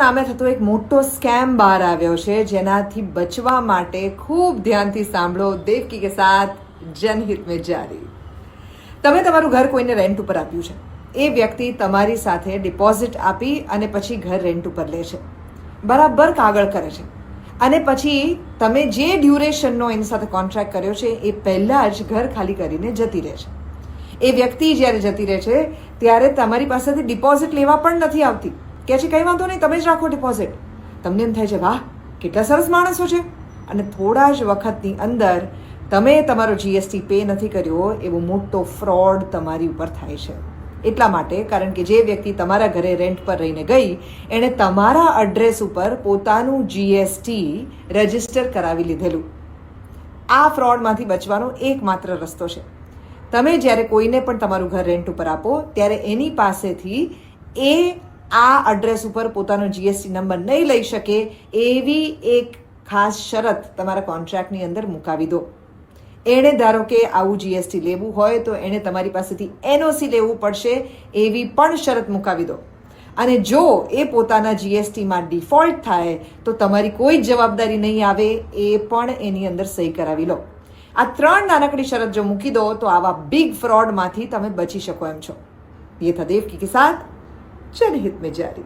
સામે થતો એક મોટો સ્કેમ બહાર આવ્યો છે, જેનાથી બચવા માટે ખૂબ ધ્યાનથી સાંભળો. દેવકી કે સાથ જનહિત મેં જારી. તમે તમારું ઘર કોઈને રેન્ટ ઉપર આપ્યું છે. એ વ્યક્તિ તમારી સાથે ડિપોઝિટ આપી અને પછી ઘર રેન્ટ ઉપર લે છે, બરાબર કાગળ કરે છે, અને પછી તમે જે ડ્યુરેશનનો એની સાથે કોન્ટ્રાક્ટ કર્યો છે એ પહેલાં જ ઘર ખાલી કરીને જતી રહે છે. એ વ્યક્તિ જ્યારે જતી રહે છે ત્યારે તમારી પાસેથી ડિપોઝિટ લેવા પણ નથી આવતી. કે છે કંઈ વાંધો નહીં, તમે જ રાખો ડિપોઝિટ. તમને એમ થાય છે વાહ કેટલા સરસ માણસો છે, અને થોડા જ વખતની અંદર તમે તમારો જીએસટી પે નથી કર્યો એવો મોટો ફ્રોડ તમારી ઉપર થાય છે. એટલા માટે કારણ કે જે વ્યક્તિ તમારા ઘરે રેન્ટ પર રહીને ગઈ એણે તમારા એડ્રેસ ઉપર પોતાનું જીએસટી રજિસ્ટર કરાવી લીધેલું. આ ફ્રોડમાંથી બચવાનો એકમાત્ર રસ્તો છે, તમે જ્યારે કોઈને પણ તમારું ઘર રેન્ટ ઉપર આપો ત્યારે એની પાસેથી એ આ એડ્રેસ ઉપર પોતાનો જીએસટી નંબર નહીં લઈ શકે એવી એક ખાસ શરત તમારા કોન્ટ્રાક્ટની અંદર મુકાવી દો. એણે ધારો કે આવું જીએસટી લેવું હોય તો એણે તમારી પાસેથી એનઓસી લેવું પડશે એવી પણ શરત મુકાવી દો. અને જો એ પોતાના જીએસટીમાં ડિફોલ્ટ થાય તો તમારી કોઈ જ જવાબદારી નહીં આવે, એ પણ એની અંદર સહી કરાવી લો. આ 3 નાનકડી શરત જો મૂકી દો તો આવા બિગ ફ્રોડમાંથી તમે બચી શકો એમ છો. ये था देवकी के साथ जनहित में जारी.